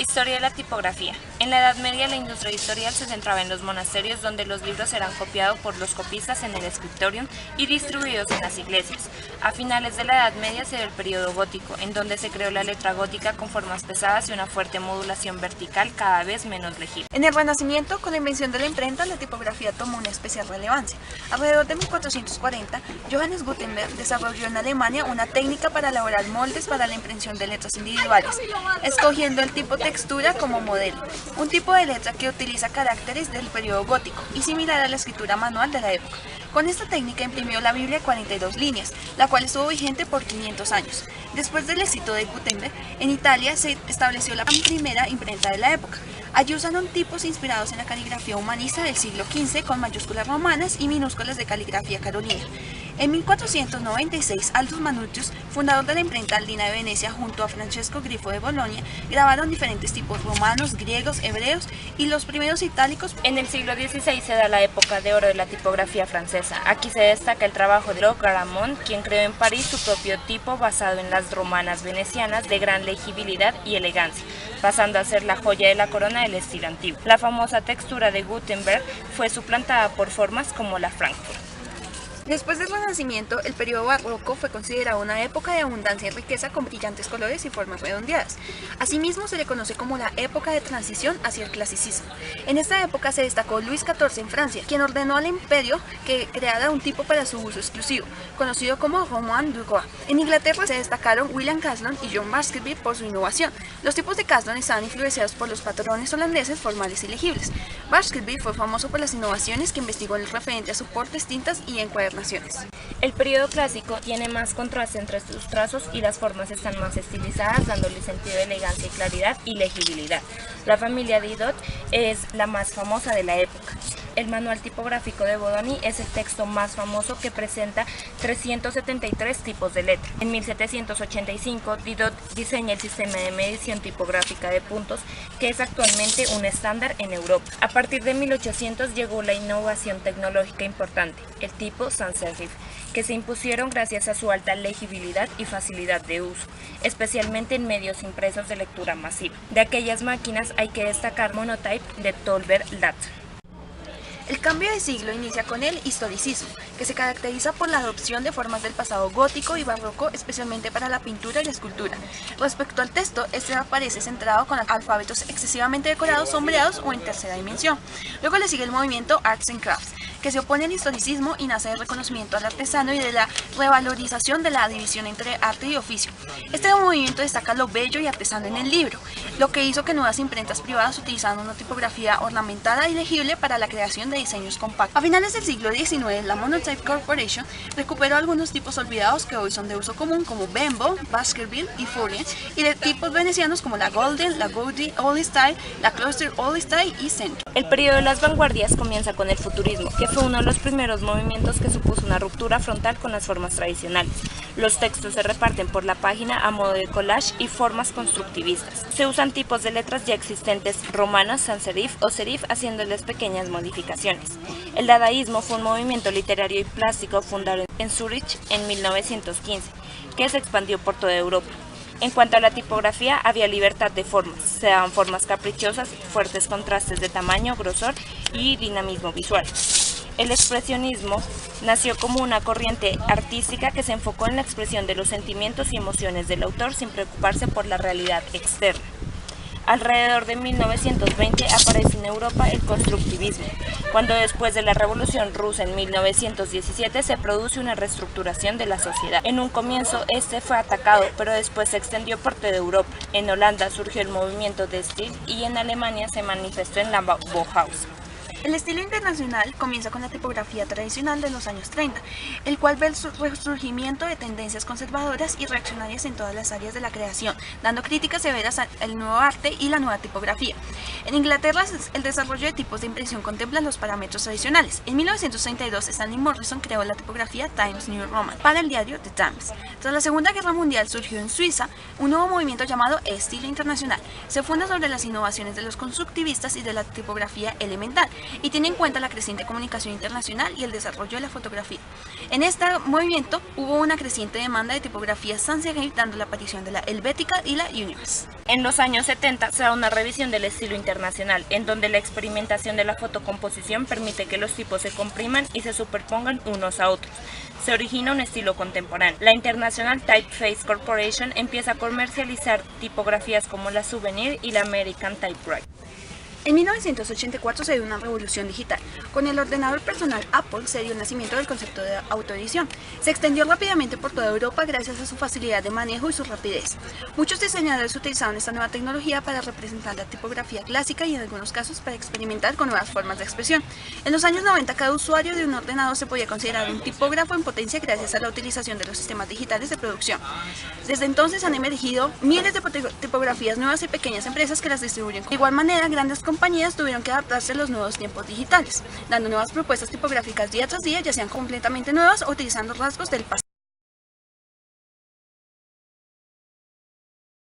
Historia de la tipografía. En la Edad Media la industria editorial se centraba en los monasterios, donde los libros eran copiados por los copistas en el scriptorium y distribuidos en las iglesias. A finales de la Edad Media se dio el periodo gótico, en donde se creó la letra gótica con formas pesadas y una fuerte modulación vertical cada vez menos legible. En el Renacimiento, con la invención de la imprenta, la tipografía tomó una especial relevancia. Alrededor de 1440, Johannes Gutenberg desarrolló en Alemania una técnica para elaborar moldes para la impresión de letras individuales, escogiendo el tipo textura como modelo, un tipo de letra que utiliza caracteres del periodo gótico y similar a la escritura manual de la época. Con esta técnica imprimió la Biblia de 42 líneas, la cual estuvo vigente por 500 años. Después del éxito de Gutenberg, en Italia se estableció la primera imprenta de la época. Allí usaron tipos inspirados en la caligrafía humanista del siglo XV con mayúsculas romanas y minúsculas de caligrafía carolina. En 1496, Aldus Manutius, fundador de la imprenta Aldina de Venecia, junto a Francesco Grifo de Bolonia, grabaron diferentes tipos romanos, griegos, hebreos y los primeros itálicos. En el siglo XVI se da la época de oro de la tipografía francesa. Aquí se destaca el trabajo de Garamond, quien creó en París su propio tipo basado en las romanas venecianas de gran legibilidad y elegancia, pasando a ser la joya de la corona del estilo antiguo. La famosa textura de Gutenberg fue suplantada por formas como la Frankfurt. Después del Renacimiento, el periodo barroco fue considerado una época de abundancia y riqueza con brillantes colores y formas redondeadas. Asimismo, se le conoce como la época de transición hacia el clasicismo. En esta época se destacó Luis XIV en Francia, quien ordenó al imperio que creara un tipo para su uso exclusivo, conocido como Roman du Roi. En Inglaterra se destacaron William Caslon y John Baskerville por su innovación. Los tipos de Caslon estaban influenciados por los patrones holandeses formales y legibles. Baskerville fue famoso por las innovaciones que investigó en lo referente a soportes, tintas y encuadernaciones. El periodo clásico tiene más contraste entre sus trazos y las formas están más estilizadas, dándole sentido de elegancia y claridad y legibilidad. La familia Didot es la más famosa de la época. El manual tipográfico de Bodoni es el texto más famoso que presenta 373 tipos de letra. En 1785, Didot diseña el sistema de medición tipográfica de puntos, que es actualmente un estándar en Europa. A partir de 1800 llegó la innovación tecnológica importante, el tipo sans serif, que se impusieron gracias a su alta legibilidad y facilidad de uso, especialmente en medios impresos de lectura masiva. De aquellas máquinas hay que destacar Monotype de Tolbert Latz. El cambio de siglo inicia con el historicismo, que se caracteriza por la adopción de formas del pasado gótico y barroco, especialmente para la pintura y la escultura. Respecto al texto, este aparece centrado con alfabetos excesivamente decorados, sombreados o en tercera dimensión. Luego le sigue el movimiento Arts and Crafts, que se opone al historicismo y nace del reconocimiento al artesano y de la revalorización de la división entre arte y oficio. Este movimiento destaca lo bello y artesano en el libro, lo que hizo que nuevas imprentas privadas utilizaran una tipografía ornamentada y legible para la creación de diseños compactos. A finales del siglo XIX, la Monotype Corporation recuperó algunos tipos olvidados que hoy son de uso común, como Bembo, Baskerville y Fourier, y de tipos venecianos como la Golden, la Gaudí Old Style, la Cloister Old Style y Centro. El periodo de las vanguardias comienza con el futurismo, que fue uno de los primeros movimientos que supuso una ruptura frontal con las formas tradicionales. Los textos se reparten por la página a modo de collage y formas constructivistas. Se usan tipos de letras ya existentes, romanas, sans serif o serif, haciéndoles pequeñas modificaciones. El dadaísmo fue un movimiento literario y plástico fundado en Zúrich en 1915, que se expandió por toda Europa. En cuanto a la tipografía, había libertad de formas, se daban formas caprichosas, fuertes contrastes de tamaño, grosor y dinamismo visual. El expresionismo nació como una corriente artística que se enfocó en la expresión de los sentimientos y emociones del autor sin preocuparse por la realidad externa. Alrededor de 1920 aparece en Europa el constructivismo, cuando después de la Revolución Rusa en 1917 se produce una reestructuración de la sociedad. En un comienzo este fue atacado, pero después se extendió por toda Europa. En Holanda surgió el movimiento de Stil y en Alemania se manifestó en la Bauhaus. El estilo internacional comienza con la tipografía tradicional de los años 30, el cual ve el resurgimiento de tendencias conservadoras y reaccionarias en todas las áreas de la creación, dando críticas severas al nuevo arte y la nueva tipografía. En Inglaterra, el desarrollo de tipos de impresión contempla los parámetros tradicionales. En 1932, Stanley Morrison creó la tipografía Times New Roman para el diario The Times. Tras la Segunda Guerra Mundial surgió en Suiza un nuevo movimiento llamado Estilo Internacional. Se funda sobre las innovaciones de los constructivistas y de la tipografía elemental. y tiene en cuenta la creciente comunicación internacional y el desarrollo de la fotografía. En este movimiento hubo una creciente demanda de tipografías sans serif, dando la aparición de la Helvética y la Universe. En los años 70 se da una revisión del estilo internacional, en donde la experimentación de la fotocomposición permite que los tipos se compriman y se superpongan unos a otros. Se origina un estilo contemporáneo. La International Typeface Corporation empieza a comercializar tipografías como la Souvenir y la American Typewriter. En 1984 se dio una revolución digital. Con el ordenador personal Apple se dio el nacimiento del concepto de autoedición. Se extendió rápidamente por toda Europa gracias a su facilidad de manejo y su rapidez. Muchos diseñadores utilizaron esta nueva tecnología para representar la tipografía clásica y en algunos casos para experimentar con nuevas formas de expresión. En los años 90 cada usuario de un ordenador se podía considerar un tipógrafo en potencia gracias a la utilización de los sistemas digitales de producción. Desde entonces han emergido miles de tipografías nuevas y pequeñas empresas que las distribuyen. De igual manera, grandes compañías tuvieron que adaptarse a los nuevos tiempos digitales, dando nuevas propuestas tipográficas día tras día, ya sean completamente nuevas o utilizando rasgos del pasado.